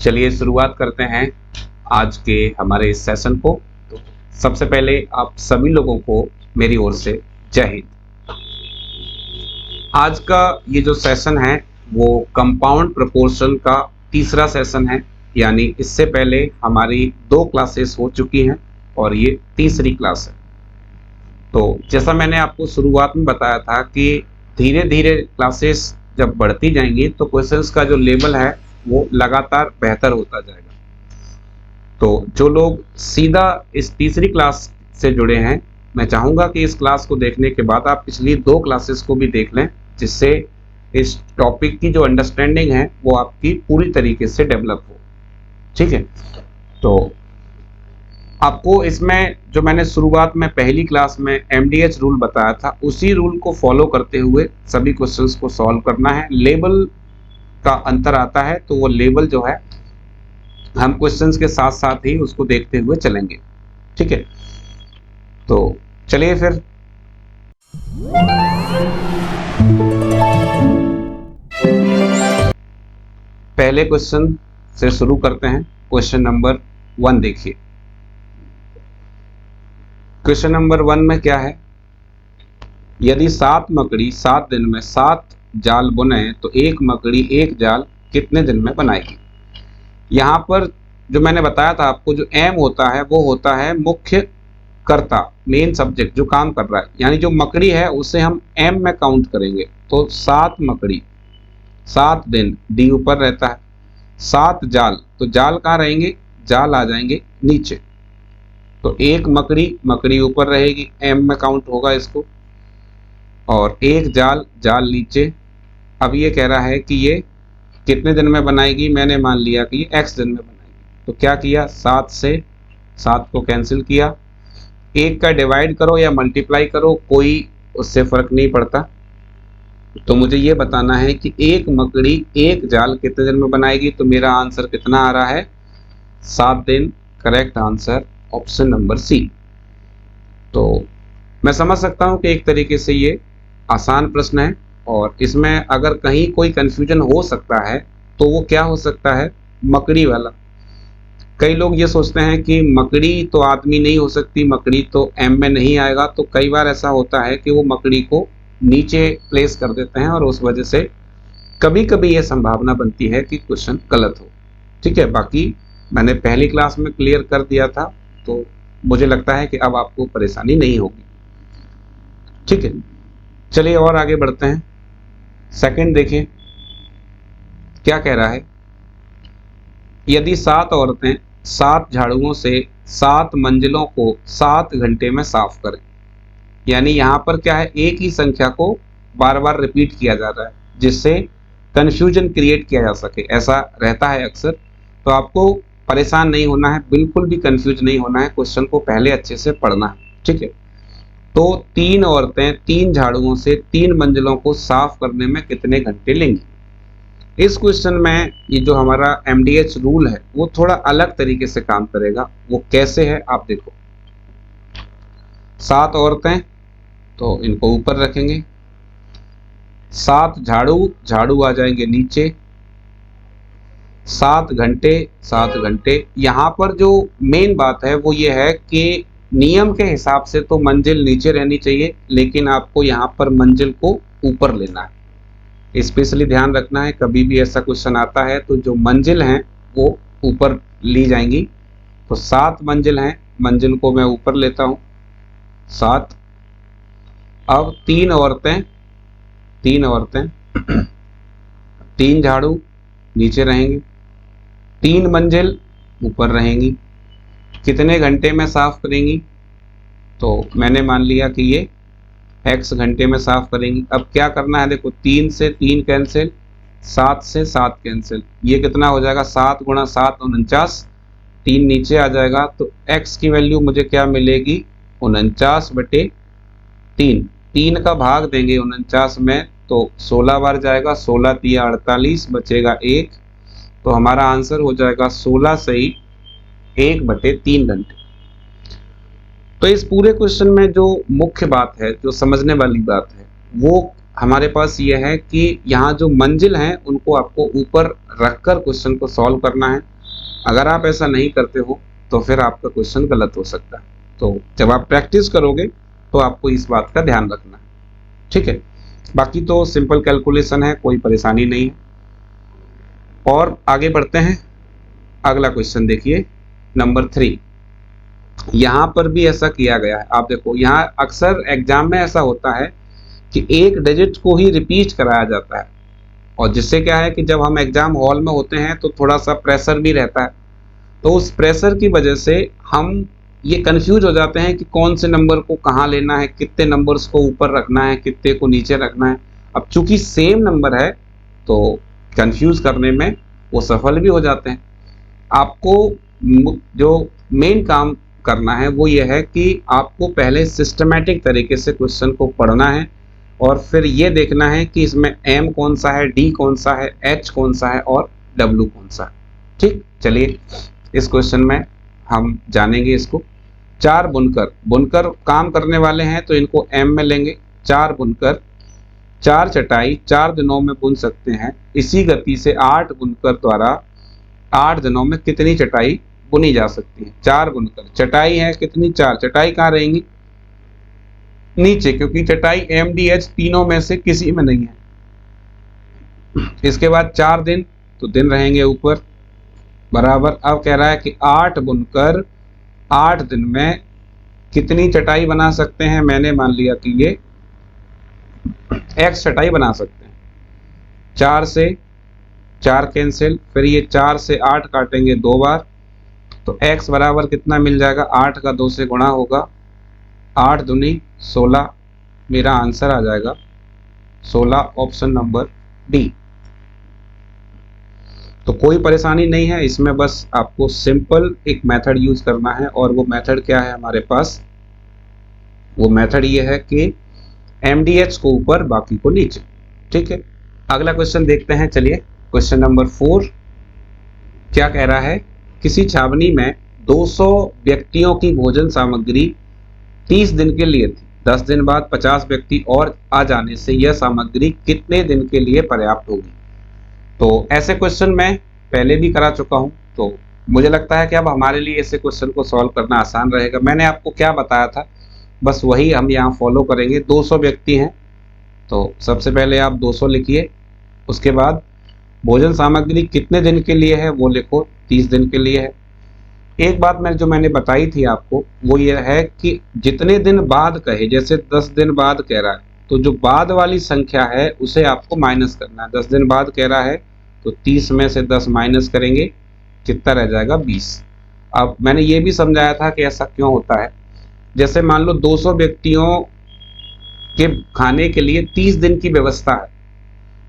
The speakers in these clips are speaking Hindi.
चलिए शुरुआत करते हैं आज के हमारे इस सेशन को। तो सबसे पहले आप सभी लोगों को मेरी ओर से जय हिंद। आज का ये जो सेशन है वो कंपाउंड प्रोपोर्शन का तीसरा सेशन है, यानी इससे पहले हमारी 2 क्लासेस हो चुकी हैं और ये तीसरी क्लास है। तो जैसा मैंने आपको शुरुआत में बताया था कि धीरे धीरे क्लासेस जब बढ़ती जाएंगी तो क्वेश्चंस का जो लेवल है वो लगातार बेहतर होता जाएगा। तो जो लोग सीधा इस तीसरी क्लास से जुड़े हैं, मैं चाहूँगा कि इस क्लास को देखने के बाद आप पिछली 2 क्लासेस को भी देख लें, जिससे इस टॉपिक की जो अंडरस्टैंडिंग है वो आपकी पूरी तरीके से डेवलप हो। ठीक है, तो आपको इसमें जो मैंने शुरुआत में पहली क्लास में MDH रूल बताया था, उसी रूल को फॉलो करते हुए सभी क्वेश्चंस को सॉल्व करना है। लेवल का अंतर आता है तो वो लेवल जो है हम क्वेश्चंस के साथ साथ ही उसको देखते हुए चलेंगे। ठीक है, तो चलिए फिर पहले क्वेश्चन से शुरू करते हैं। क्वेश्चन नंबर 1 देखिए। क्वेश्चन नंबर 1 में क्या है, यदि 7 मकड़ी 7 दिन में 7 जाल बुने तो एक मकड़ी एक जाल कितने दिन में बनाएगी। यहाँ पर जो मैंने बताया था आपको, जो एम होता है वो होता है मुख्य कर्ता, मेन सब्जेक्ट जो काम कर रहा है, यानी जो मकड़ी है उसे हम एम में काउंट करेंगे। तो 7 मकड़ी 7 दिन, डी ऊपर रहता है। 7 जाल, तो जाल कहाँ रहेंगे, जाल आ जाएंगे नीचे। तो एक मकड़ी, मकड़ी ऊपर रहेगी, एम में काउंट होगा इसको, और एक जाल, जाल नीचे। अब ये कह रहा है कि ये कितने दिन में बनाएगी, मैंने मान लिया कि ये x दिन में बनाएगी। तो क्या किया, 7 से 7 को कैंसिल किया, एक का डिवाइड करो या मल्टीप्लाई करो, कोई उससे फर्क नहीं पड़ता। तो मुझे ये बताना है कि एक मकड़ी एक जाल कितने दिन में बनाएगी। तो मेरा आंसर कितना आ रहा है, 7 दिन। Correct answer option number C. तो मैं समझ सकता हूं कि एक तरीके से ये आसान प्रश्न है, और इसमें अगर कहीं कोई कंफ्यूजन हो सकता है तो वो क्या हो सकता है, मकड़ी वाला। कई लोग ये सोचते हैं कि मकड़ी तो आदमी नहीं हो सकती, मकड़ी तो एम में नहीं आएगा। तो कई बार ऐसा होता है कि वो मकड़ी को नीचे प्लेस कर देते हैं और उस वजह से कभी कभी ये संभावना बनती है कि क्वेश्चन गलत हो। ठीक है, बाकी मैंने पहली क्लास में क्लियर कर दिया था, तो मुझे लगता है कि अब आपको परेशानी नहीं होगी। ठीक है, चलिए और आगे बढ़ते हैं। सेकंड देखिए क्या कह रहा है, यदि 7 औरतें 7 झाड़ुओं से 7 मंजिलों को 7 घंटे में साफ करें। यानी यहाँ पर क्या है, एक ही संख्या को बार बार रिपीट किया जा रहा है, जिससे कंफ्यूजन क्रिएट किया जा सके। ऐसा रहता है अक्सर, तो आपको परेशान नहीं होना है, बिल्कुल भी कंफ्यूज नहीं होना है, क्वेश्चन को पहले अच्छे से पढ़ना है। ठीक है, तो 3 औरतें 3 झाड़ुओं से 3 मंजिलों को साफ करने में कितने घंटे लेंगी। इस क्वेश्चन में ये जो हमारा MDH रूल है वो थोड़ा अलग तरीके से काम करेगा। वो कैसे है आप देखो, 7 औरतें तो इनको ऊपर रखेंगे, 7 झाड़ू, झाड़ू आ जाएंगे नीचे, 7 घंटे 7 घंटे। यहाँ पर जो मेन बात है वो ये है कि नियम के हिसाब से तो मंजिल नीचे रहनी चाहिए, लेकिन आपको यहाँ पर मंजिल को ऊपर लेना है। स्पेशली ध्यान रखना है, कभी भी ऐसा क्वेश्चन आता है तो जो मंजिल हैं वो ऊपर ली जाएंगी। तो 7 मंजिल हैं, मंजिल को मैं ऊपर लेता हूँ 7। अब 3 औरतें 3 झाड़ू नीचे रहेंगे, 3 मंजिल ऊपर रहेंगी। कितने घंटे में साफ करेंगी, तो मैंने मान लिया कि ये x घंटे में साफ करेंगी। अब क्या करना है, देखो 3 से 3 कैंसिल, 7 से 7 कैंसिल, ये कितना हो जाएगा, 7 गुणा 7 49, 3 नीचे आ जाएगा। तो x की वैल्यू मुझे क्या मिलेगी, 49/3। 3 का भाग देंगे 49 में तो 16 बार जाएगा, 16 तिया 48, बचेगा 1। तो हमारा आंसर हो जाएगा 16 सही 1/3 घंटे। तो इस पूरे क्वेश्चन में जो मुख्य बात है, जो समझने वाली बात है, वो हमारे पास ये है कि यहाँ जो मंजिल हैं उनको आपको ऊपर रखकर क्वेश्चन को सॉल्व करना है। अगर आप ऐसा नहीं करते हो तो फिर आपका क्वेश्चन गलत हो सकता है। तो जब आप प्रैक्टिस करोगे तो आपको इस बात का ध्यान रखना है, ठीक है। बाकी तो सिंपल कैलकुलेशन है, कोई परेशानी नहीं है। और आगे बढ़ते हैं, अगला क्वेश्चन देखिए नंबर 3। यहाँ पर भी ऐसा किया गया है। आप देखो यहाँ अक्सर एग्जाम में ऐसा होता है कि एक डिजिट को ही रिपीट कराया जाता है, और जिससे क्या है कि जब हम एग्जाम हॉल में होते हैं तो थोड़ा सा प्रेशर भी रहता है। तो उस प्रेशर की वजह से हम ये कंफ्यूज हो जाते हैं कि कौन से नंबर को कहाँ लेना है, कितने नंबर्स को ऊपर रखना है, कितने को नीचे रखना है। अब चूंकि सेम नंबर है तो कंफ्यूज करने में वो सफल भी हो जाते हैं। आपको जो मेन काम करना है वो ये है कि आपको पहले सिस्टमेटिक तरीके से क्वेश्चन को पढ़ना है, और फिर ये देखना है कि इसमें m कौन सा है, d कौन सा है, h कौन सा है और w कौन सा है। ठीक, चलिए इस क्वेश्चन में हम जानेंगे इसको। 4 बुनकर काम करने वाले हैं तो इनको m में लेंगे। 4 बुनकर 4 चटाई 4 दिनों में बुन सकते हैं, इसी गति से 8 बुनकर द्वारा 8 दिनों में कितनी चटाई बुनी जा सकती है। 4 बुनकर चटाई है कितनी, 4। चटाई कहाँ रहेंगी, नीचे, क्योंकि चटाई MDH तीनों में से किसी में नहीं है। इसके बाद 4 दिन, तो दिन रहेंगे ऊपर, बराबर। अब कह रहा है कि 8 बुनकर 8 दिन में कितनी चटाई बना सकते हैं। मैंने मान लिया कि ये x चटाई बना सकते हैं। 4 से 4 कैंसिल, फिर ये 4 से 8 काटेंगे 2 बार, तो x बराबर कितना मिल जाएगा, 8 का 2 से गुणा होगा, 8 दूनी 16। मेरा आंसर आ जाएगा 16, ऑप्शन नंबर डी। तो कोई परेशानी नहीं है इसमें, बस आपको सिंपल एक मेथड यूज करना है। और वो मेथड क्या है हमारे पास, वो मेथड ये है कि MDH को ऊपर बाकी को नीचे। ठीक है, अगला क्वेश्चन देखते हैं। चलिए क्वेश्चन नंबर 4 क्या कह रहा है, किसी छावनी में 200 व्यक्तियों की भोजन सामग्री 30 दिन के लिए थी। 10 दिन बाद 50 व्यक्ति और आ जाने से यह सामग्री कितने दिन के लिए पर्याप्त होगी। तो ऐसे क्वेश्चन मैं पहले भी करा चुका हूं, तो मुझे लगता है कि अब हमारे लिए ऐसे क्वेश्चन को सॉल्व करना आसान रहेगा। मैंने आपको क्या बताया था बस वही हम यहाँ फॉलो करेंगे। 200 व्यक्ति हैं तो सबसे पहले आप 200 लिखिए, उसके बाद भोजन सामग्री कितने दिन के लिए है वो लिखो, 30 दिन के लिए है। एक बात जो मैंने बताई थी आपको वो ये है कि जितने दिन बाद कहे, जैसे 10 दिन बाद कह रहा है तो जो बाद वाली संख्या है उसे आपको माइनस करना है। 10 दिन बाद कह रहा है तो 30 में से 10 माइनस करेंगे, कितना रह जाएगा, 20। अब मैंने ये भी समझाया था कि ऐसा क्यों होता है। जैसे मान लो 200 व्यक्तियों के खाने के लिए 30 दिन की व्यवस्था है।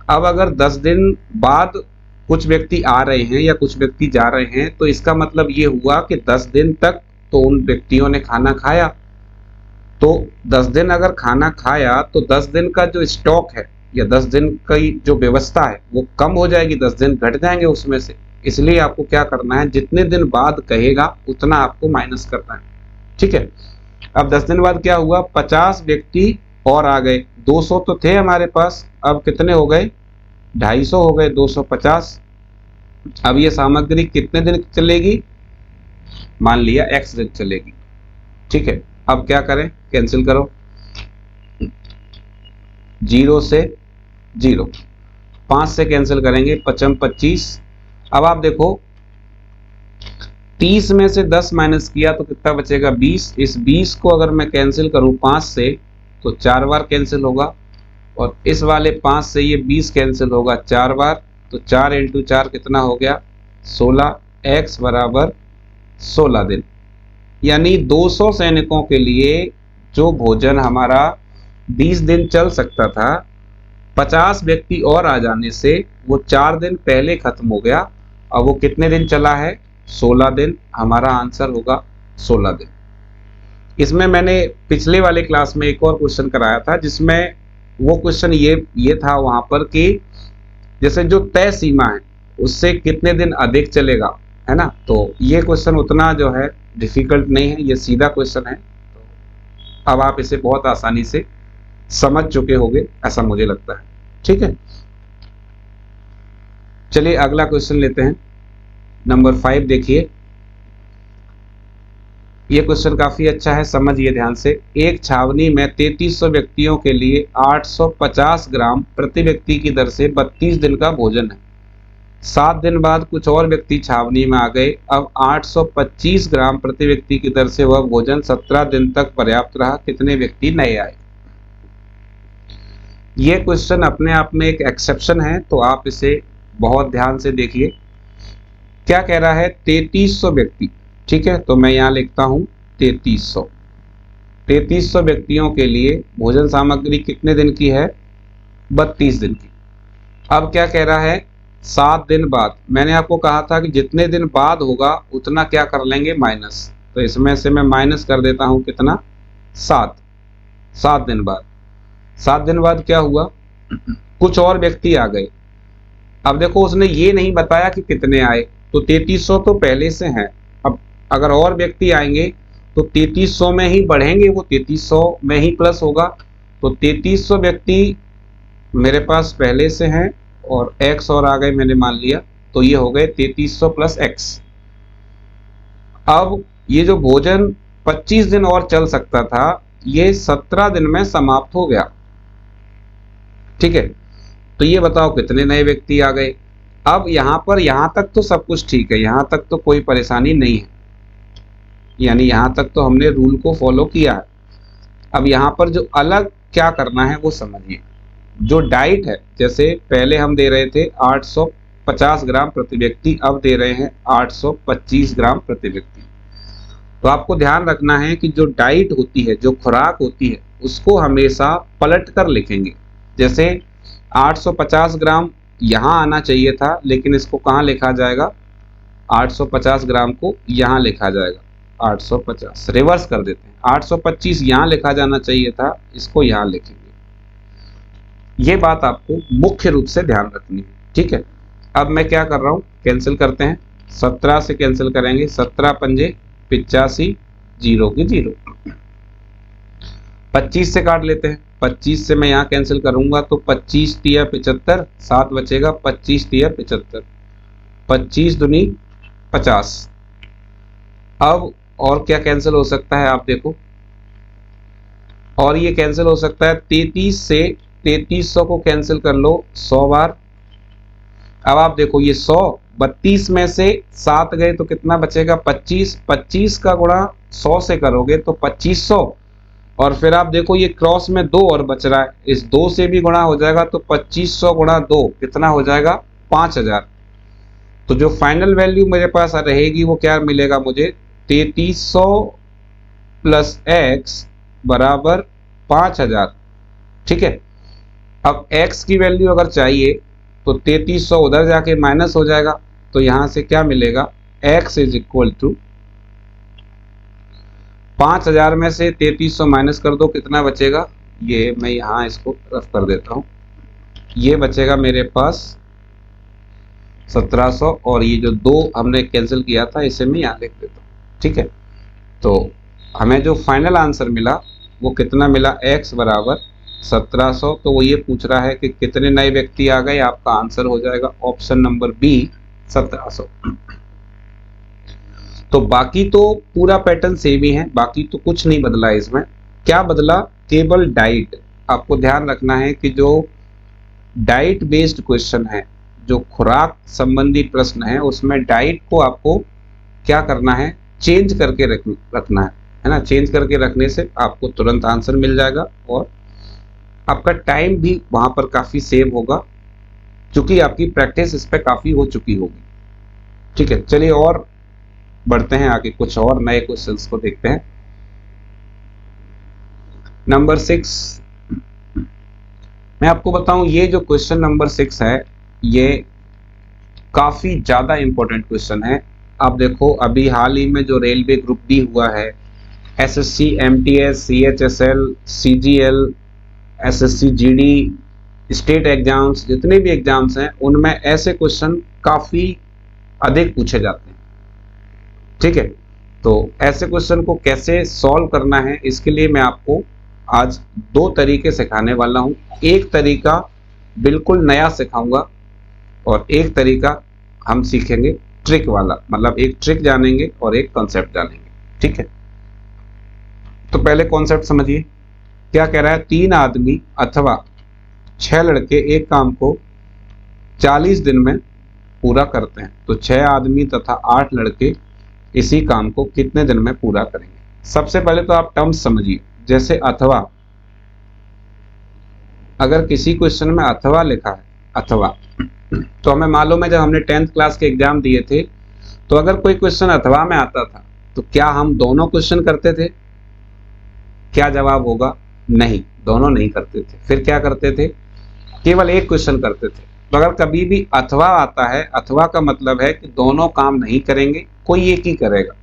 अब अगर 10 दिन बाद कुछ व्यक्ति आ रहे हैं या कुछ व्यक्ति जा रहे हैं तो इसका मतलब ये हुआ कि 10 दिन तक तो उन व्यक्तियों ने खाना खाया। तो 10 दिन अगर खाना खाया तो 10 दिन का जो स्टॉक है या 10 दिन की जो व्यवस्था है वो कम हो जाएगी, 10 दिन घट जाएंगे उसमें से। इसलिए आपको क्या करना है, जितने दिन बाद कहेगा उतना आपको माइनस करना है। ठीक है, अब 10 दिन बाद क्या हुआ, 50 व्यक्ति और आ गए। 200 तो थे हमारे पास, अब कितने हो गए, 250 हो गए, 250। अब ये सामग्री कितने दिन चलेगी, मान लिया x दिन चलेगी। ठीक है, अब क्या करें, कैंसिल करो, 0 से 0, 5 से कैंसिल करेंगे, 5 25। अब आप देखो 30 में से 10 माइनस किया तो कितना बचेगा, 20। इस 20 को अगर मैं कैंसिल करूं 5 से तो 4 बार कैंसिल होगा, और इस वाले 5 से ये 20 कैंसिल होगा 4 बार, तो 4 × 4 कितना हो गया, 16। x बराबर 16 दिन। यानी 200 सैनिकों के लिए जो भोजन हमारा 20 दिन चल सकता था, 50 व्यक्ति और आ जाने से वो 4 दिन पहले खत्म हो गया। अब वो कितने दिन चला है, 16 दिन। हमारा आंसर होगा 16 दिन। इसमें मैंने पिछले वाले क्लास में एक और क्वेश्चन कराया था जिसमें वो क्वेश्चन ये था वहां पर कि जैसे जो तय सीमा है उससे कितने दिन अधिक चलेगा, है ना। तो ये क्वेश्चन उतना जो है डिफिकल्ट नहीं है, ये सीधा क्वेश्चन है। तो अब आप इसे बहुत आसानी से समझ चुके होंगे ऐसा मुझे लगता है। ठीक है, चलिए अगला क्वेश्चन लेते हैं। नंबर 5 देखिए, ये क्वेश्चन काफी अच्छा है, समझिए ध्यान से। एक छावनी में 3300 व्यक्तियों के लिए 850 ग्राम प्रति व्यक्ति की दर से 32 दिन का भोजन है। 7 दिन बाद कुछ और व्यक्ति छावनी में आ गए। अब 825 ग्राम प्रति व्यक्ति की दर से वह भोजन 17 दिन तक पर्याप्त रहा। कितने व्यक्ति नए आए? ये क्वेश्चन अपने आप में एक एक्सेप्शन है, तो आप इसे बहुत ध्यान से देखिए। क्या कह रहा है? 3300 व्यक्ति। ठीक है, तो मैं यहां लिखता हूं 3300। 3300 व्यक्तियों के लिए भोजन सामग्री कितने दिन की है? 32 दिन की। अब क्या कह रहा है? 7 दिन बाद। मैंने आपको कहा था कि जितने दिन बाद होगा उतना क्या कर लेंगे? माइनस। तो इसमें से मैं माइनस कर देता हूं कितना? 7। 7 दिन बाद। 7 दिन बाद क्या हुआ? कुछ और व्यक्ति आ गए। अब देखो, उसने ये नहीं बताया कि कितने आए, तो 3300 तो पहले से हैं। अब अगर और व्यक्ति आएंगे तो 3300 में ही बढ़ेंगे, वो 3300 में ही प्लस होगा। तो 3300 व्यक्ति मेरे पास पहले से हैं और x और आ गए, मैंने मान लिया, तो ये हो गए 3300 प्लस x। अब ये जो भोजन 25 दिन और चल सकता था, ये 17 दिन में समाप्त हो गया। ठीक है, तो ये बताओ कितने नए व्यक्ति आ गए। अब यहां पर, यहां तक तो सब कुछ ठीक है, यहां तक तो कोई परेशानी नहीं है, यानी यहां तक तो हमने रूल को फॉलो किया है। अब यहां पर जो अलग क्या करना है वो समझिए। जो डाइट है, जैसे पहले हम दे रहे थे 850 ग्राम प्रति व्यक्ति, अब दे रहे हैं 825 ग्राम प्रति व्यक्ति। तो आपको ध्यान रखना है कि जो डाइट होती है, जो खुराक होती है, उसको हमेशा पलट कर लिखेंगे। जैसे 850 ग्राम यहाँ आना चाहिए था, लेकिन इसको कहाँ लिखा जाएगा? 850 ग्राम को यहाँ लिखा जाएगा। 850 रिवर्स कर देते हैं, 825 यहाँ लिखा जाना चाहिए था, इसको यहाँ लिखेंगे। ये बात आपको मुख्य रूप से ध्यान रखनी है। ठीक है, अब मैं क्या कर रहा हूँ? कैंसिल करते हैं। 17 से कैंसिल करेंगे, 17 पंजे 85, 0 की 0। 25 से काट लेते हैं, 25 से मैं यहाँ कैंसिल करूंगा तो 25 तिया 75, 7 बचेगा, 25 तिया 75, 25 दूनी 50। अब और क्या कैंसिल हो सकता है आप देखो, और ये कैंसिल हो सकता है 33 से 3300 को कैंसिल कर लो 100 बार। अब आप देखो ये 100, 32 में से 7 गए तो कितना बचेगा? 25। 25 का गुणा 100 से करोगे तो 2500, और फिर आप देखो ये क्रॉस में 2 और बच रहा है, इस 2 से भी गुणा हो जाएगा, तो 2500 गुणा 2 कितना हो जाएगा? 5000। तो जो फाइनल वैल्यू मेरे पास रहेगी वो क्या मिलेगा मुझे? 3300 प्लस x बराबर 5000। ठीक है, अब x की वैल्यू अगर चाहिए तो 3300 उधर जाके माइनस हो जाएगा, तो यहां से क्या मिलेगा? x इज इक्वल टू 5000 में से 3300 माइनस कर दो, कितना बचेगा? ये मैं यहां इसको रफ कर देता हूं, ये बचेगा मेरे पास 1700, और ये जो 2 हमने कैंसिल किया था इसे मैं यहां लिख देता हूं। ठीक है, तो हमें जो फाइनल आंसर मिला वो कितना मिला? x बराबर 1700। तो वो ये पूछ रहा है कि कितने नए व्यक्ति आ गए, आपका आंसर हो जाएगा ऑप्शन नंबर बी 1700। तो बाकी तो पूरा पैटर्न सेम ही है, बाकी तो कुछ नहीं बदला है। इसमें क्या बदला? केवल डाइट। आपको ध्यान रखना है कि जो डाइट बेस्ड क्वेश्चन है, जो खुराक संबंधी प्रश्न है, उसमें डाइट को आपको क्या करना है? चेंज करके रखना है ना। चेंज करके रखने से आपको तुरंत आंसर मिल जाएगा और आपका टाइम भी वहां पर काफी सेव होगा, क्योंकि आपकी प्रैक्टिस इस पर काफी हो चुकी होगी। ठीक है, चलिए और बढ़ते हैं आगे, कुछ और नए क्वेश्चंस को देखते हैं। नंबर 6, मैं आपको बताऊं, ये जो क्वेश्चन नंबर 6 है, ये काफी ज्यादा इंपॉर्टेंट क्वेश्चन है। आप देखो, अभी हाल ही में जो रेलवे ग्रुप डी हुआ है, SSC, MTS, CHSL, CGL, SSC GD, state exams, जितने भी एग्जाम्स हैं उनमें ऐसे क्वेश्चन काफी अधिक पूछे जाते हैं। ठीक है, तो ऐसे क्वेश्चन को कैसे सॉल्व करना है, इसके लिए मैं आपको आज दो तरीके सिखाने वाला हूँ। एक तरीका बिल्कुल नया सिखाऊंगा और एक तरीका हम सीखेंगे ट्रिक वाला, मतलब एक ट्रिक जानेंगे और एक कॉन्सेप्ट जानेंगे। ठीक है, तो पहले कॉन्सेप्ट समझिए। क्या कह रहा है, 3 आदमी अथवा 6 लड़के एक काम को 40 दिन में पूरा करते हैं, तो 6 आदमी तथा 8 लड़के इसी काम को कितने दिन में पूरा करेंगे। सबसे पहले तो आप टर्म्स समझिए। जैसे अथवा, अगर किसी क्वेश्चन में अथवा लिखा है, अथवा, तो हमें मालूम है जब हमने 10th क्लास के एग्जाम दिए थे, तो अगर कोई क्वेश्चन अथवा में आता था तो क्या हम दोनों क्वेश्चन करते थे? क्या जवाब होगा? नहीं, दोनों नहीं करते थे। फिर क्या करते थे? केवल एक क्वेश्चन करते थे। तो अगर कभी भी अथवा आता है, अथवा का मतलब है कि दोनों काम नहीं करेंगे, कोई एक ही करेगा।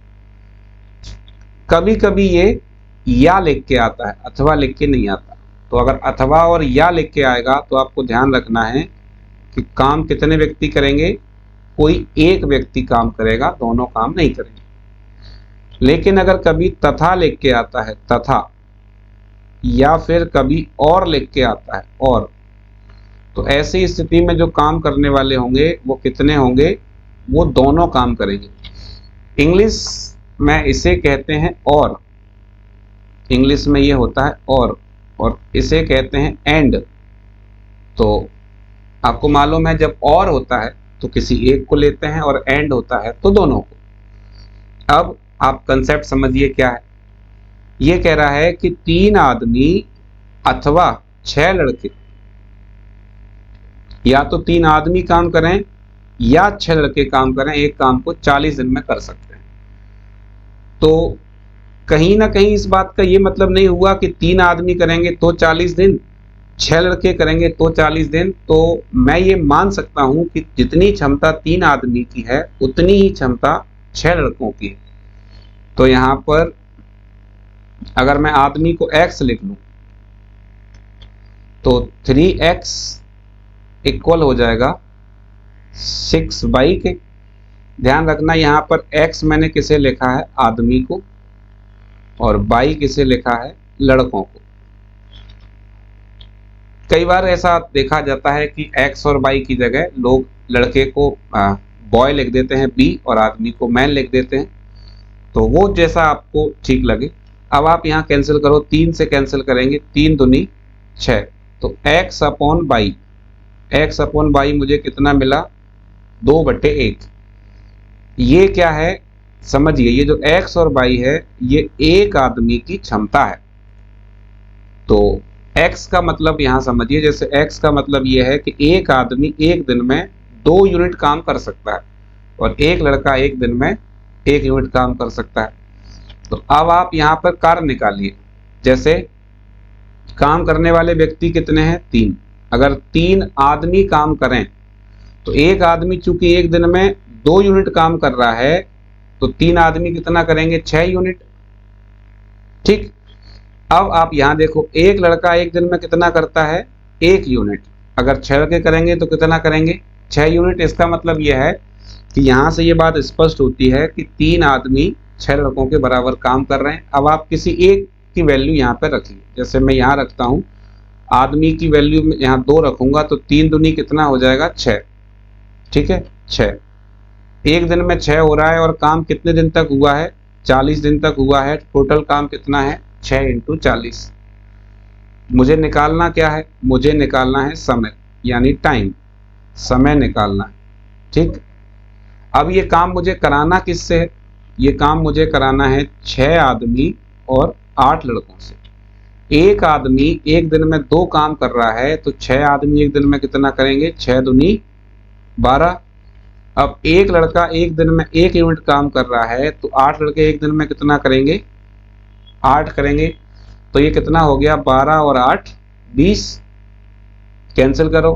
कभी कभी ये या लिख के आता है, अथवा लिख के नहीं आता। तो अगर अथवा और या लिख के आएगा तो आपको ध्यान रखना है कि काम कितने व्यक्ति करेंगे? कोई एक व्यक्ति काम करेगा, दोनों काम नहीं करेंगे। लेकिन अगर कभी तथा लिख के आता है, तथा, या फिर कभी और लिख के आता है, और, तो ऐसी स्थिति में जो काम करने वाले होंगे वो कितने होंगे? वो दोनों काम करेंगे। इंग्लिश में इसे कहते हैं और, इंग्लिश में ये होता है और इसे कहते हैं एंड। तो आपको मालूम है जब और होता है तो किसी एक को लेते हैं और एंड होता है तो दोनों को। अब आप कंसेप्ट समझिए क्या है। ये कह रहा है कि 3 आदमी अथवा 6 लड़के, या तो 3 आदमी काम करें या 6 लड़के काम करें, एक काम को 40 दिन में कर सकते हैं। तो कहीं ना कहीं इस बात का ये मतलब नहीं हुआ कि 3 आदमी करेंगे तो 40 दिन, 6 लड़के करेंगे तो 40 दिन। तो मैं ये मान सकता हूं कि जितनी क्षमता 3 आदमी की है उतनी ही क्षमता 6 लड़कों की है। तो यहां पर अगर मैं आदमी को x लिख लूं तो 3x इक्वल हो जाएगा 6y के। ध्यान रखना यहां पर x मैंने किसे लिखा है? आदमी को, और y किसे लिखा है? लड़कों को। कई बार ऐसा देखा जाता है कि x और y की जगह लोग लड़के को बॉय लिख देते हैं b और आदमी को मैन लिख देते हैं। तो वो जैसा आपको ठीक लगे। अब आप यहाँ कैंसिल करो, 3 से कैंसिल करेंगे, 3 दूनी 6, तो x upon by, x upon by मुझे कितना मिला? 2/1। ये क्या है समझिए, ये जो x और y है ये एक आदमी की क्षमता है। तो x का मतलब यहाँ समझिए, जैसे x का मतलब ये है कि एक आदमी एक दिन में 2 यूनिट काम कर सकता है और एक लड़का एक दिन में 1 यूनिट काम कर सकता है। तो अब आप यहाँ पर कार्य निकालिए। जैसे काम करने वाले व्यक्ति कितने हैं? 3। अगर 3 आदमी काम करें तो एक आदमी चूंकि एक दिन में 2 यूनिट काम कर रहा है तो 3 आदमी कितना करेंगे? 6 यूनिट। ठीक, अब आप यहां देखो, एक लड़का एक दिन में कितना करता है? 1 यूनिट। अगर 6 लड़के करेंगे तो कितना करेंगे? 6 यूनिट। इसका मतलब यह है कि यहां से ये बात स्पष्ट होती है कि 3 आदमी 6 लड़कों के बराबर काम कर रहे हैं। अब आप किसी एक की वैल्यू यहाँ पे रखिए। जैसे मैं यहाँ रखता हूँ, आदमी की वैल्यू में यहाँ 2 रखूंगा तो 3 दूनी कितना हो जाएगा? 6। ठीक है, 6। एक दिन में 6 हो रहा है और काम कितने दिन तक हुआ है? 40 दिन तक हुआ है। टोटल काम कितना है? 6 × 40। मुझे निकालना क्या है? मुझे निकालना है समय, यानी टाइम, समय निकालना है। ठीक, अब ये काम मुझे कराना किससे है? ये काम मुझे कराना है 6 आदमी और 8 लड़कों से। एक आदमी एक दिन में 2 काम कर रहा है तो 6 आदमी एक दिन में कितना करेंगे? 6 दूनी 12। अब एक लड़का एक दिन में 1 यूनिट काम कर रहा है तो 8 लड़के एक दिन में कितना करेंगे? 8 करेंगे। तो ये कितना हो गया? 12 और 8 20। कैंसिल करो,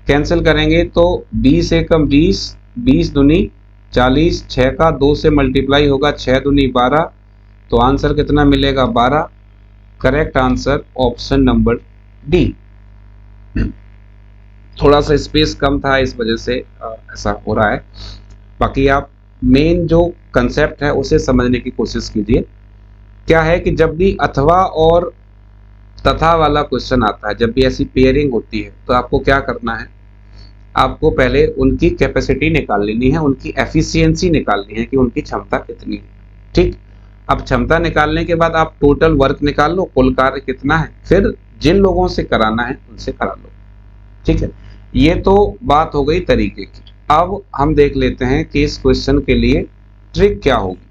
कैंसिल करेंगे तो 20 एकम 20, 20 दूनी 40, 6 का 2 से मल्टीप्लाई होगा, 6 दूनी 12। तो आंसर कितना मिलेगा? 12। Correct answer option number D. थोड़ा सा स्पेस कम था इस वजह से ऐसा हो रहा है। बाकी आप मेन जो कंसेप्ट है उसे समझने की कोशिश कीजिए। क्या है कि जब भी अथवा और तथा वाला क्वेश्चन आता है, जब भी ऐसी पेयरिंग होती है तो आपको क्या करना है, आपको पहले उनकी कैपेसिटी निकाल लेनी है, उनकी एफिशिएंसी निकालनी है कि उनकी क्षमता कितनी है। ठीक, अब क्षमता निकालने के बाद आप टोटल वर्क निकाल लो, कुल कार्य कितना है, फिर जिन लोगों से कराना है उनसे करा लो। ठीक है, ये तो बात हो गई तरीके की। अब हम देख लेते हैं कि इस क्वेश्चन के लिए ट्रिक क्या होगी,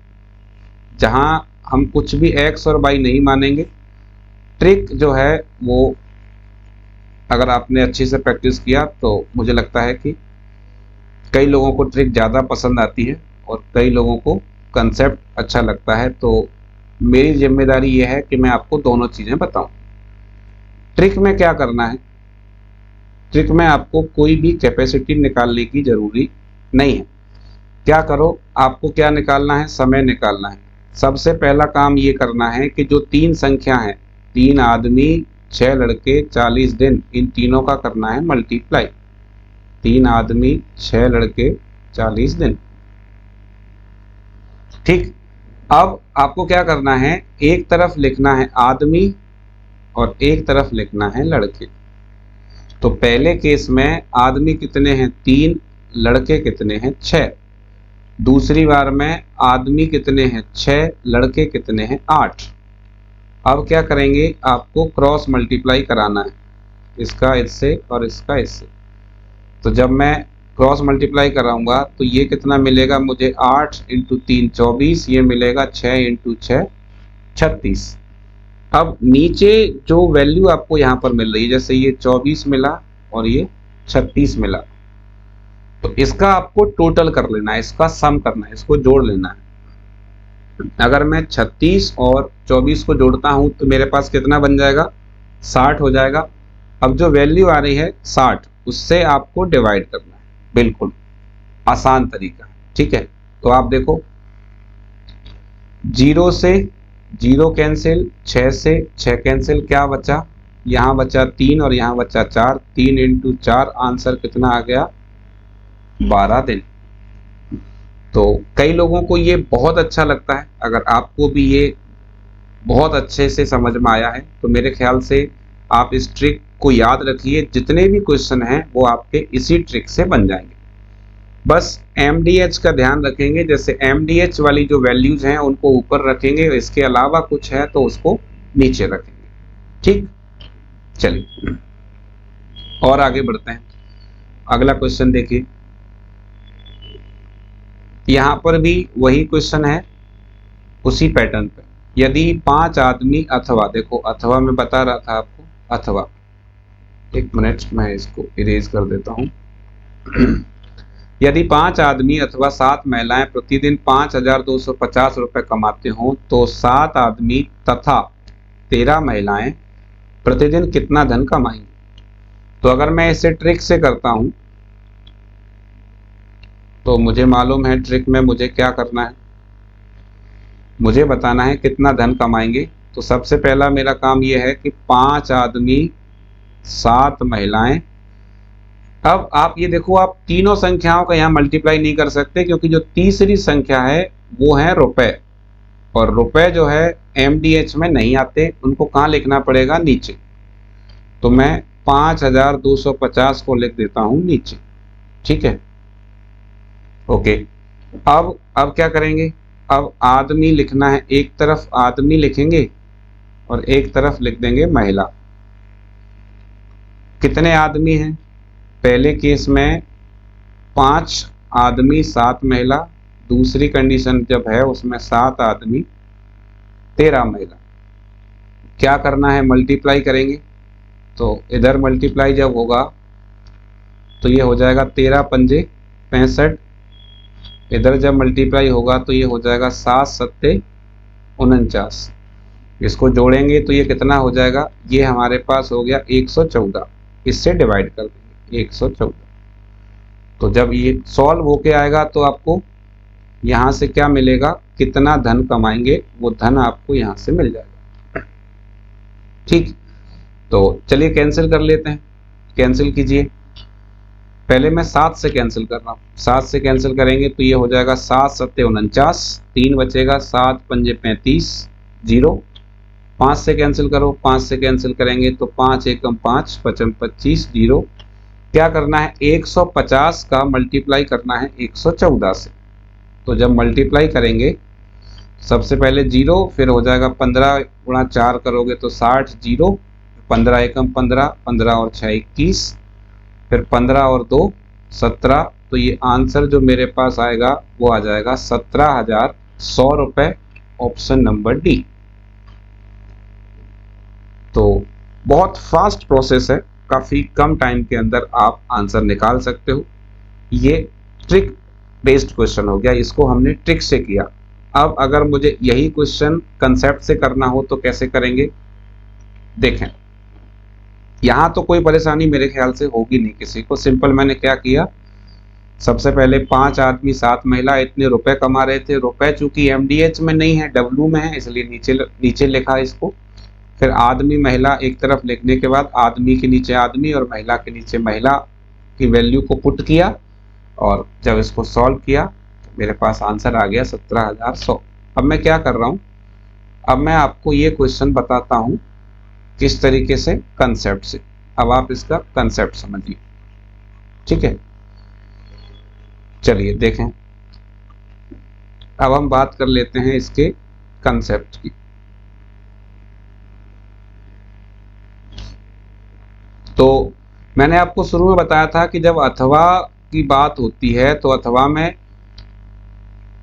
जहां हम कुछ भी एक्स और वाई नहीं मानेंगे। ट्रिक जो है वो अगर आपने अच्छे से प्रैक्टिस किया तो मुझे लगता है कि कई लोगों को ट्रिक ज़्यादा पसंद आती है और कई लोगों को कंसेप्ट अच्छा लगता है। तो मेरी जिम्मेदारी यह है कि मैं आपको दोनों चीज़ें बताऊं। ट्रिक में क्या करना है, ट्रिक में आपको कोई भी कैपेसिटी निकालने की जरूरी नहीं है। क्या करो, आपको क्या निकालना है, समय निकालना है। सबसे पहला काम ये करना है कि जो तीन संख्या है, 3 आदमी 6 लड़के 40 दिन, इन तीनों का करना है मल्टीप्लाई। 3 आदमी 6 लड़के 40 दिन। ठीक, अब आपको क्या करना है, एक तरफ लिखना है आदमी और एक तरफ लिखना है लड़के। तो पहले केस में आदमी कितने हैं 3, लड़के कितने हैं 6। दूसरी बार में आदमी कितने हैं 6, लड़के कितने हैं 8। अब क्या करेंगे, आपको क्रॉस मल्टीप्लाई कराना है, इसका इससे और इसका इससे। तो जब मैं क्रॉस मल्टीप्लाई कराऊंगा तो ये कितना मिलेगा मुझे, 8 इंटू 3 24, ये मिलेगा 6 इंटू 6 36। अब नीचे जो वैल्यू आपको यहाँ पर मिल रही है, जैसे ये 24 मिला और ये 36 मिला, तो इसका आपको टोटल कर लेना है, इसका सम करना है, इसको जोड़ लेना है। अगर मैं 36 और 24 को जोड़ता हूं तो मेरे पास कितना बन जाएगा, 60 हो जाएगा। अब जो वैल्यू आ रही है 60, उससे आपको डिवाइड करना है, बिल्कुल आसान तरीका। ठीक है, तो आप देखो 0 से 0 कैंसिल, 6 से 6 कैंसिल, क्या बचा, यहाँ बचा 3 और यहाँ बचा 4। 3 इंटू 4, आंसर कितना आ गया, 12 दिन। तो कई लोगों को ये बहुत अच्छा लगता है। अगर आपको भी ये बहुत अच्छे से समझ में आया है तो मेरे ख्याल से आप इस ट्रिक को याद रखिए, जितने भी क्वेश्चन हैं वो आपके इसी ट्रिक से बन जाएंगे। बस MDH का ध्यान रखेंगे, जैसे MDH वाली जो वैल्यूज हैं उनको ऊपर रखेंगे, इसके अलावा कुछ है तो उसको नीचे रखेंगे। ठीक, चलिए और आगे बढ़ते हैं। अगला क्वेश्चन देखिए, यहां पर भी वही क्वेश्चन है उसी पैटर्न पे। यदि 5 आदमी, अथवा देखो अथवा में बता रहा था आपको, अथवा एक मिनट मैं इसको इरेज कर देता हूं। यदि 5 आदमी अथवा 7 महिलाएं प्रतिदिन 5250 रुपए कमाते हो तो 7 आदमी तथा 13 महिलाएं प्रतिदिन कितना धन कमाएंगे। तो अगर मैं इसे ट्रिक से करता हूं तो मुझे मालूम है ट्रिक में मुझे क्या करना है, मुझे बताना है कितना धन कमाएंगे। तो सबसे पहला मेरा काम यह है कि 5 आदमी 7 महिलाएं। अब आप ये देखो, आप तीनों संख्याओं का यहाँ मल्टीप्लाई नहीं कर सकते क्योंकि जो तीसरी संख्या है वो है रुपए, और रुपए जो है MDH में नहीं आते, उनको कहाँ लिखना पड़ेगा, नीचे। तो मैं 5250 को लिख देता हूं नीचे। ठीक है, ओके। अब क्या करेंगे, अब आदमी लिखना है, एक तरफ आदमी लिखेंगे और एक तरफ लिख देंगे महिला। कितने आदमी हैं, पहले केस में 5 आदमी 7 महिला, दूसरी कंडीशन जब है उसमें 7 आदमी 13 महिला। क्या करना है, मल्टीप्लाई करेंगे। तो इधर मल्टीप्लाई जब होगा तो ये हो जाएगा 13 पंजे 65, इधर जब मल्टीप्लाई होगा तो ये हो जाएगा 7 सत्ते 49। इसको जोड़ेंगे तो ये कितना हो जाएगा, ये हमारे पास हो गया 114, इससे डिवाइड कर देंगे 114। तो जब ये सॉल्व होके आएगा तो आपको यहाँ से क्या मिलेगा, कितना धन कमाएंगे, वो धन आपको यहाँ से मिल जाएगा। ठीक, तो चलिए कैंसिल कर लेते हैं, कैंसिल कीजिए। पहले मैं 7 से कैंसिल कर रहा हूँ, 7 से कैंसिल करेंगे तो ये हो जाएगा 7 सत्ते 49, 3 बचेगा, 7 पंजे 35, 0। 5 से कैंसिल करो, 5 से कैंसिल करेंगे तो 5 एकम 5, 5 25 जीरो। क्या करना है, 150 का मल्टीप्लाई करना है 114 से। तो जब मल्टीप्लाई करेंगे सबसे पहले जीरो, फिर हो जाएगा 15 गुणा 4 करोगे तो 60 जीरो, 15 एकम 15, 15 और 6 21, फिर 15 और 2 17। तो ये आंसर जो मेरे पास आएगा वो आ जाएगा 17,100 रुपये, ऑप्शन नंबर डी। तो बहुत फास्ट प्रोसेस है, काफ़ी कम टाइम के अंदर आप आंसर निकाल सकते हो। ये ट्रिक बेस्ड क्वेश्चन हो गया, इसको हमने ट्रिक से किया। अब अगर मुझे यही क्वेश्चन कंसेप्ट से करना हो तो कैसे करेंगे, देखें। यहां तो कोई परेशानी मेरे ख्याल से होगी नहीं किसी को। सिंपल मैंने क्या किया, सबसे पहले 5 आदमी 7 महिला इतने रुपए कमा रहे थे। रुपए चूंकि एमडीएच में नहीं है, डब्ल्यू में है, इसलिए नीचे लिखा इसको। फिर आदमी महिला एक तरफ लिखने के बाद आदमी के नीचे आदमी और महिला के नीचे महिला की वैल्यू को पुट किया, और जब इसको सॉल्व किया मेरे पास आंसर आ गया 17,100। अब मैं क्या कर रहा हूं, अब मैं आपको ये क्वेश्चन बताता हूं किस तरीके से, कंसेप्ट से। अब आप इसका कंसेप्ट समझिए, ठीक है। चलिए देखें, अब हम बात कर लेते हैं इसके कंसेप्ट की। तो मैंने आपको शुरू में बताया था कि जब अथवा की बात होती है तो अथवा में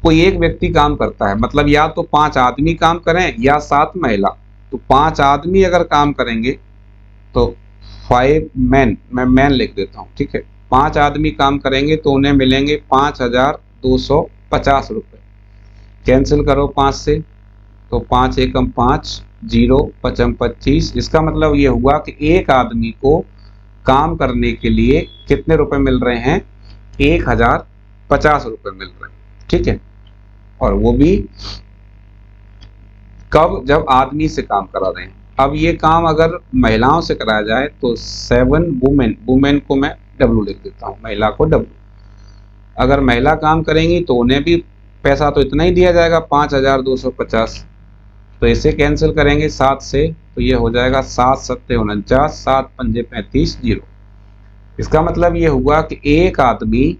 कोई एक व्यक्ति काम करता है, मतलब या तो 5 आदमी काम करें या 7 महिला। तो 5 आदमी अगर काम करेंगे तो 5 मैन, मैं मैन लिख देता हूं, ठीक है। 5 आदमी काम करेंगे तो उन्हें मिलेंगे 5,250 रुपये। कैंसिल करो 5 से तो 5 एकम 5 जीरो, 5 25। इसका मतलब ये हुआ कि एक आदमी को काम करने के लिए कितने रुपए मिल रहे हैं, 1,050 रुपये मिल रहे हैं, ठीक है। और वो भी कब, जब आदमी से काम करा रहे हैं। अब ये काम अगर महिलाओं से कराया जाए तो 7 वुमेन, वुमेन को मैं डब्ल्यू लिख देता हूँ, महिला को डब्ल्यू। अगर महिला काम करेंगी तो उन्हें भी पैसा तो इतना ही दिया जाएगा, 5,250। तो इसे कैंसिल करेंगे 7 से तो ये हो जाएगा 7 सत्ते 49, 7 पंजे 35 जीरो। इसका मतलब ये हुआ कि एक आदमी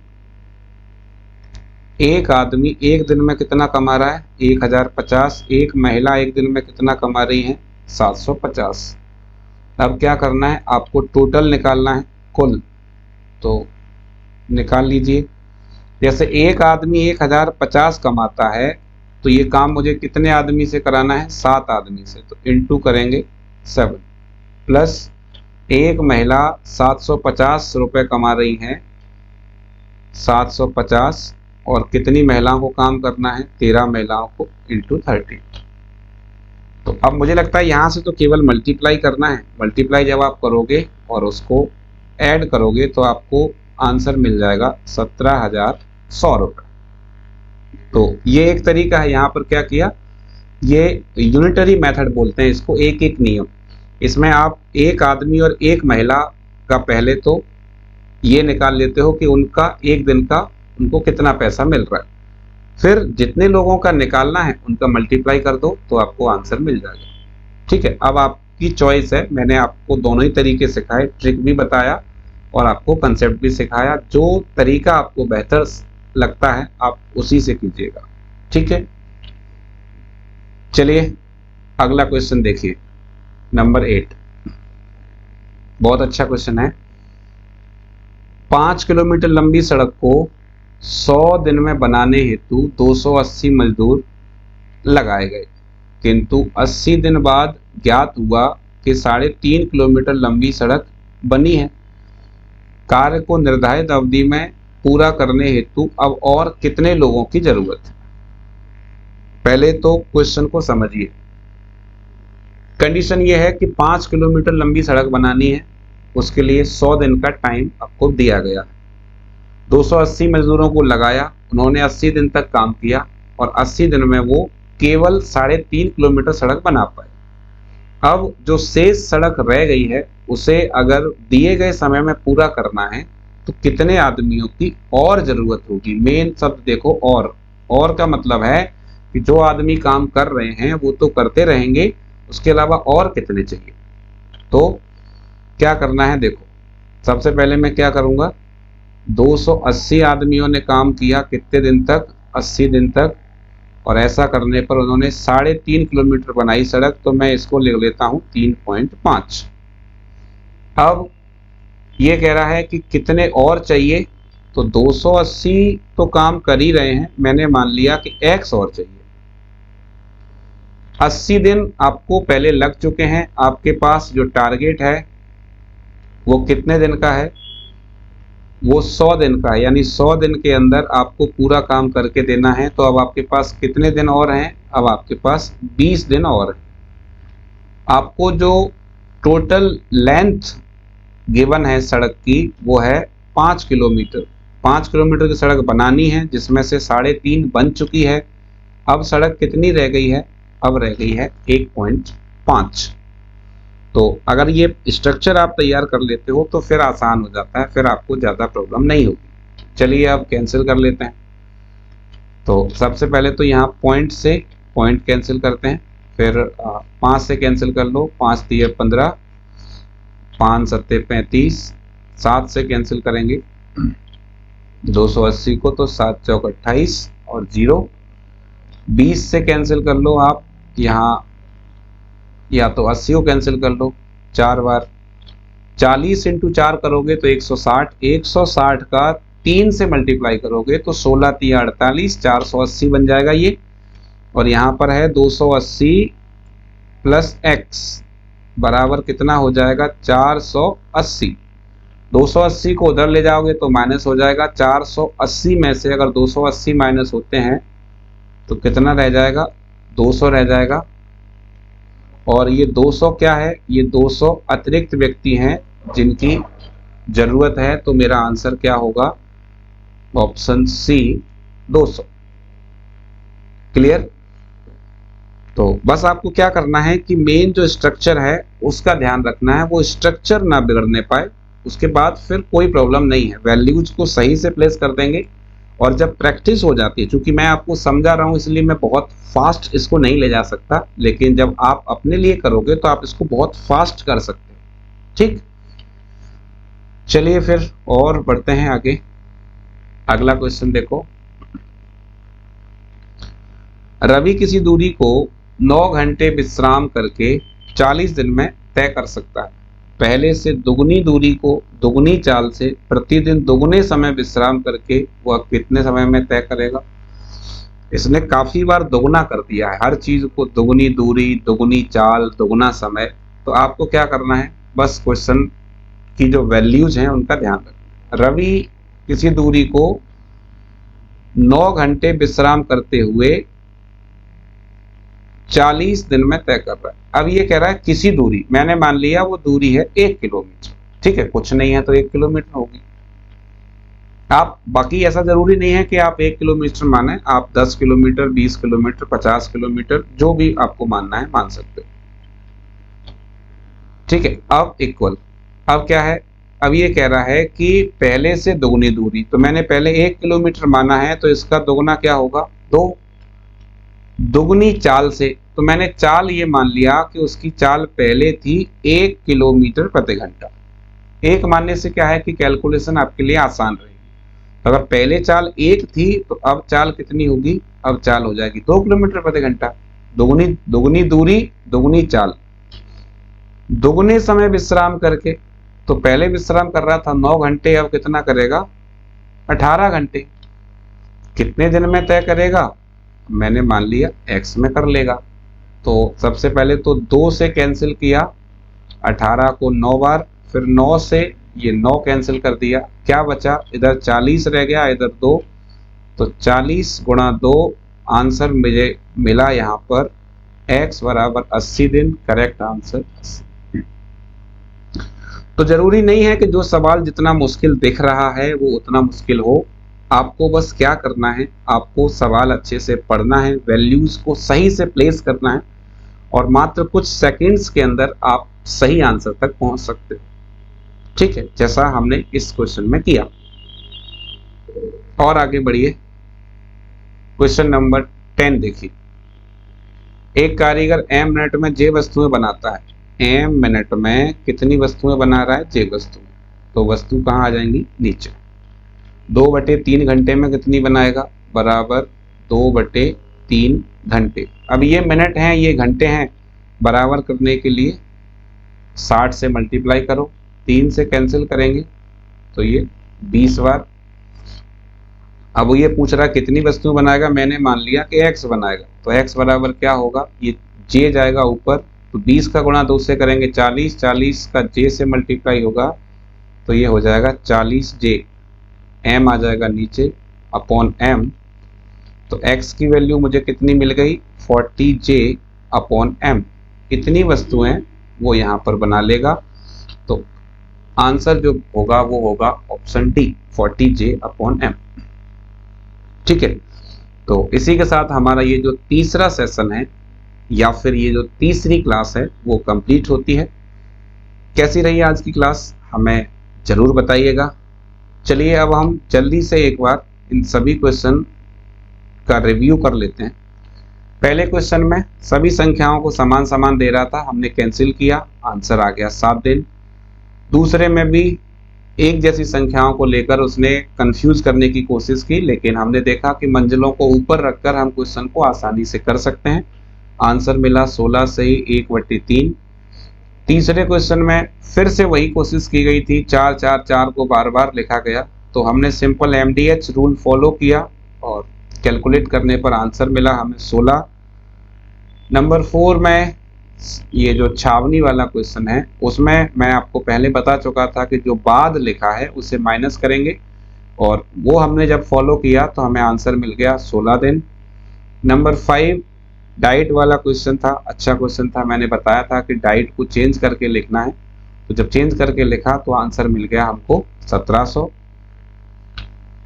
एक दिन में कितना कमा रहा है, 1,050। एक महिला एक दिन में कितना कमा रही है, 750। अब क्या करना है, आपको टोटल निकालना है, कुल। तो निकाल लीजिए। जैसे एक आदमी 1,050 कमाता है तो ये काम मुझे कितने आदमी से कराना है, 7 आदमी से। तो इंटू करेंगे 7, प्लस एक महिला 750 रुपये कमा रही हैं, 750, और कितनी महिलाओं को काम करना है, 13 महिलाओं को, इंटू 30। तो अब मुझे लगता है यहाँ से तो केवल मल्टीप्लाई करना है। मल्टीप्लाई जब आप करोगे और उसको ऐड करोगे तो आपको आंसर मिल जाएगा 17,100 रुपये। तो ये एक तरीका है। यहाँ पर क्या किया, ये यूनिटरी मेथड बोलते हैं इसको, एक एक नियम। इसमें आप एक आदमी और एक महिला का पहले तो ये निकाल लेते हो कि उनका एक दिन का उनको कितना पैसा मिल रहा है, फिर जितने लोगों का निकालना है उनका मल्टीप्लाई कर दो तो आपको आंसर मिल जाएगा, ठीक है। अब आपकी चॉइस है, मैंने आपको दोनों ही तरीके सिखाए, ट्रिक भी बताया और आपको कंसेप्ट भी सिखाया। जो तरीका आपको बेहतर लगता है आप उसी से कीजिएगा, ठीक है। चलिए अगला क्वेश्चन देखिए, नंबर 8। बहुत अच्छा क्वेश्चन है। 5 किलोमीटर लंबी सड़क को 100 दिन में बनाने हेतु 280 मजदूर लगाए गए, किंतु 80 दिन बाद ज्ञात हुआ कि 3.5 किलोमीटर लंबी सड़क बनी है। कार्य को निर्धारित अवधि में पूरा करने हेतु अब और कितने लोगों की जरूरत है। पहले तो क्वेश्चन को समझिए। कंडीशन यह है कि 5 किलोमीटर लंबी सड़क बनानी है, उसके लिए 100 दिन का टाइम आपको दिया गया। 280 मजदूरों को लगाया, उन्होंने 80 दिन तक काम किया और 80 दिन में वो केवल 3.5 किलोमीटर सड़क बना पाए। अब जो शेष सड़क रह गई है उसे अगर दिए गए समय में पूरा करना है तो कितने आदमियों की और जरूरत होगी। मेन शब्द देखो, और का मतलब है कि जो आदमी काम कर रहे हैं वो तो करते रहेंगे, उसके अलावा और कितने चाहिए। तो क्या करना है, देखो सबसे पहले मैं क्या करूँगा, 280 आदमियों ने काम किया कितने दिन तक, 80 दिन तक, और ऐसा करने पर उन्होंने 3.5 किलोमीटर बनाई सड़क, तो मैं इसको लिख लेता हूँ 3.5। अब ये कह रहा है कि कितने और चाहिए, तो 280 तो काम कर ही रहे हैं, मैंने मान लिया कि x और चाहिए। 80 दिन आपको पहले लग चुके हैं, आपके पास जो टारगेट है वो कितने दिन का है, वो 100 दिन का है, यानी 100 दिन के अंदर आपको पूरा काम करके देना है। तो अब आपके पास कितने दिन और हैं, अब आपके पास 20 दिन और हैं। आपको जो टोटल लेंथ गिवन है सड़क की वो है 5 किलोमीटर। 5 किलोमीटर की सड़क बनानी है, जिसमें से 3.5 बन चुकी है। अब सड़क कितनी रह गई है, अब रह गई है 1.5। तो अगर ये स्ट्रक्चर आप तैयार कर लेते हो तो फिर आसान हो जाता है, फिर आपको ज़्यादा प्रॉब्लम नहीं होगी। चलिए अब कैंसिल कर लेते हैं। तो सबसे पहले तो यहाँ पॉइंट से पॉइंट कैंसिल करते हैं, फिर 5 से कैंसिल कर लो, 5 तिये 15, 5 सत्ते 35, 7 से कैंसिल करेंगे 280 को, तो 7 चौक 28 और 0। 20 से कैंसिल कर लो आप, यहाँ या तो 80 को कैंसिल कर लो 4 बार, 40 इंटू 4 करोगे तो 160, 160 का 3 से मल्टीप्लाई करोगे तो 16 तिया 48, 480 बन जाएगा ये। और यहाँ पर है 280 प्लस x बराबर कितना हो जाएगा, 480। 280 को उधर ले जाओगे तो माइनस हो जाएगा, 480 में से अगर 280 माइनस होते हैं तो कितना रह जाएगा, 200 रह जाएगा। और ये 200 क्या है, ये 200 अतिरिक्त व्यक्ति हैं जिनकी जरूरत है, तो मेरा आंसर क्या होगा, ऑप्शन सी 200। क्लियर। तो बस आपको क्या करना है कि मेन जो स्ट्रक्चर है उसका ध्यान रखना है, वो स्ट्रक्चर ना बिगड़ने पाए, उसके बाद फिर कोई प्रॉब्लम नहीं है, वैल्यूज को सही से प्लेस कर देंगे। और जब प्रैक्टिस हो जाती है, चूंकि मैं आपको समझा रहा हूं इसलिए मैं बहुत फास्ट इसको नहीं ले जा सकता, लेकिन जब आप अपने लिए करोगे तो आप इसको बहुत फास्ट कर सकते हैं। ठीक, चलिए फिर और बढ़ते हैं आगे। अगला क्वेश्चन देखो, रवि किसी दूरी को 9 घंटे विश्राम करके 40 दिन में तय कर सकता है। पहले से दुगनी दूरी को दुगनी चाल से प्रतिदिन दुगने समय विश्राम करके वह कितने समय में तय करेगा। इसने काफी बार दुगना कर दिया है, हर चीज को दुगनी दूरी, दुगनी चाल, दुगना समय। तो आपको क्या करना है, बस क्वेश्चन की जो वैल्यूज हैं उनका ध्यान रखना। रवि किसी दूरी को 9 घंटे विश्राम करते हुए 40 दिन में तय कर रहा है। अब ये कह रहा है किसी दूरी, मैंने मान लिया वो दूरी है 1 किलोमीटर, ठीक है, कुछ नहीं है तो 1 किलोमीटर होगी। आप बाकी ऐसा जरूरी नहीं है कि आप 1 किलोमीटर माने, आप 10 किलोमीटर, 20 किलोमीटर, 50 किलोमीटर, जो भी आपको मानना है मान सकते हो। ठीक है, अब इक्वल, अब क्या है, अब ये कह रहा है कि पहले से दोगुनी दूरी, तो मैंने पहले 1 किलोमीटर माना है तो इसका दोगुना क्या होगा, 2। दुगनी चाल से, तो मैंने चाल ये मान लिया कि उसकी चाल पहले थी 1 किलोमीटर प्रति घंटा। 1 मानने से क्या है कि कैलकुलेशन आपके लिए आसान रहेगी। अगर पहले चाल 1 थी तो अब चाल कितनी होगी, अब चाल हो जाएगी 2 किलोमीटर प्रति घंटा। दुगनी दुगनी दूरी दुगनी चाल, दुगने समय विश्राम करके, तो पहले विश्राम कर रहा था 9 घंटे, अब कितना करेगा, 18 घंटे। कितने दिन में तय करेगा, मैंने मान लिया x में कर लेगा। तो सबसे पहले तो 2 से कैंसिल किया, 18 को 9 बार, फिर 9 से ये 9 कैंसिल कर दिया, क्या बचा, इधर 40 रह गया, इधर 2, तो 40 गुणा 2, आंसर मुझे मिला यहाँ पर x बराबर 80 दिन, करेक्ट आंसर 80। तो जरूरी नहीं है कि जो सवाल जितना मुश्किल दिख रहा है वो उतना मुश्किल हो। आपको बस क्या करना है, आपको सवाल अच्छे से पढ़ना है, वैल्यूज को सही से प्लेस करना है, और मात्र कुछ सेकंड्स के अंदर आप सही आंसर तक पहुंच सकते हो। ठीक है, जैसा हमने इस क्वेश्चन में किया। और आगे बढ़िए, क्वेश्चन नंबर 10 देखिए। एक कारीगर m मिनट में j वस्तुएं बनाता है। m मिनट में कितनी वस्तुएं बना रहा है? j वस्तुएं। तो वस्तु कहाँ आ जाएंगी? नीचे। 2/3 घंटे में कितनी बनाएगा? बराबर 2/3 घंटे। अब ये मिनट हैं, ये घंटे हैं, बराबर करने के लिए 60 से मल्टीप्लाई करो, 3 से कैंसिल करेंगे तो ये 20 बार। अब वो ये पूछ रहा है कितनी वस्तुएं बनाएगा, मैंने मान लिया कि x बनाएगा, तो x बराबर क्या होगा? ये j जाएगा ऊपर, तो 20 का गुणा 2 से करेंगे 40, 40 का j से मल्टीप्लाई होगा तो ये हो जाएगा 40j। m आ जाएगा नीचे अपॉन m, तो x की वैल्यू मुझे कितनी मिल गई? 40j upon m। इतनी वस्तुएं वो यहाँ पर बना लेगा, तो आंसर जो होगा वो होगा option D, 40j upon m। ठीक है, तो इसी के साथ हमारा ये जो तीसरा सेशन है या फिर ये जो तीसरी क्लास है वो कंप्लीट होती है। कैसी रही आज की क्लास हमें जरूर बताइएगा। चलिए अब हम जल्दी से एक बार इन सभी क्वेश्चन का रिव्यू कर लेते हैं। पहले क्वेश्चन में सभी संख्याओं को समान समान दे रहा था, हमने कैंसिल किया, आंसर आ गया 7 दिन। दूसरे में भी एक जैसी संख्याओं को लेकर उसने कंफ्यूज करने की कोशिश की, लेकिन हमने देखा कि मंजिलों को ऊपर रखकर हम क्वेश्चन को आसानी से कर सकते हैं। आंसर मिला 16 से ही 1/3। तीसरे क्वेश्चन में फिर से वही कोशिश की गई थी, 4 4 4 को बार बार लिखा गया, तो हमने सिंपल MDH रूल फॉलो किया और कैलकुलेट करने पर आंसर मिला हमें 16। नंबर 4 में ये जो छावनी वाला क्वेश्चन है उसमें मैं आपको पहले बता चुका था कि जो बाद लिखा है उसे माइनस करेंगे, और वो हमने जब फॉलो किया तो हमें आंसर मिल गया 16 दिन। नंबर 5 डाइट वाला क्वेश्चन था, अच्छा क्वेश्चन था, मैंने बताया था कि डाइट को चेंज करके लिखना है, तो जब चेंज करके लिखा तो आंसर मिल गया हमको 1700।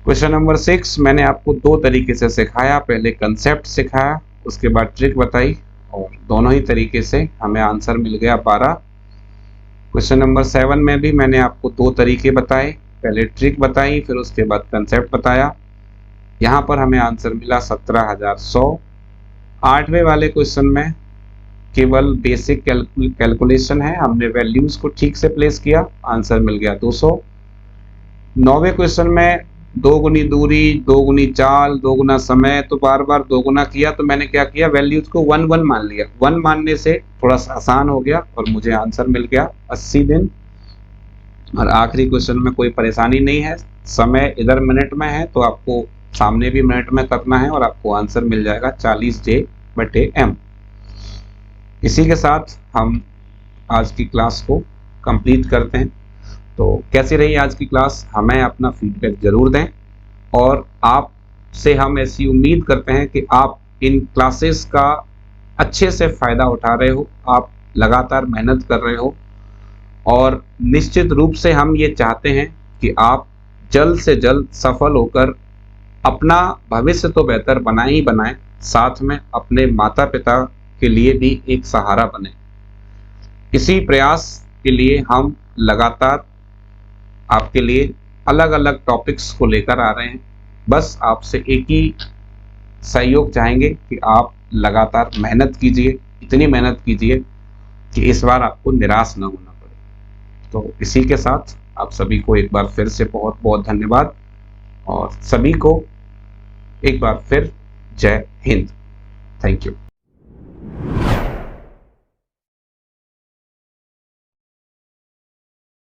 क्वेश्चन नंबर 6 मैंने आपको 2 तरीके से सिखाया, पहले कंसेप्ट सिखाया, उसके बाद ट्रिक बताई, और दोनों ही तरीके से हमें आंसर मिल गया 12। क्वेश्चन नंबर 7 में भी मैंने आपको 2 तरीके बताए, पहले ट्रिक बताई फिर उसके बाद कंसेप्ट बताया, यहाँ पर हमें आंसर मिला 17,100। 8वें वाले क्वेश्चन में केवल बेसिक कैलकुलेशन है, हमने वैल्यूज को ठीक से प्लेस किया, आंसर मिल गया 200। 9वें क्वेश्चन में 2 गुनी दूरी, 2 गुनी चाल, 2 गुना समय, तो बार बार 2 गुना किया, तो मैंने क्या किया, वैल्यूज को 1 1 मान लिया। 1 मानने से थोड़ा सा आसान हो गया और मुझे आंसर मिल गया 80 दिन। और आखिरी क्वेश्चन में कोई परेशानी नहीं है, समय इधर मिनट में है तो आपको सामने भी मिनट में करना है और आपको आंसर मिल जाएगा 40j/m। इसी के साथ हम आज की क्लास को कंप्लीट करते हैं। तो कैसी रही आज की क्लास, हमें अपना फीडबैक जरूर दें, और आपसे हम ऐसी उम्मीद करते हैं कि आप इन क्लासेस का अच्छे से फ़ायदा उठा रहे हो, आप लगातार मेहनत कर रहे हो, और निश्चित रूप से हम ये चाहते हैं कि आप जल्द से जल्द सफल होकर अपना भविष्य तो बेहतर बनाए ही बनाए, साथ में अपने माता पिता के लिए भी एक सहारा बने। इसी प्रयास के लिए हम लगातार आपके लिए अलग अलग टॉपिक्स को लेकर आ रहे हैं। बस आपसे एक ही सहयोग चाहेंगे कि आप लगातार मेहनत कीजिए, इतनी मेहनत कीजिए कि इस बार आपको निराश न होना पड़े। तो इसी के साथ आप सभी को एक बार फिर से बहुत बहुत धन्यवाद, और सभी को एक बार फिर जय हिंद। Thank you.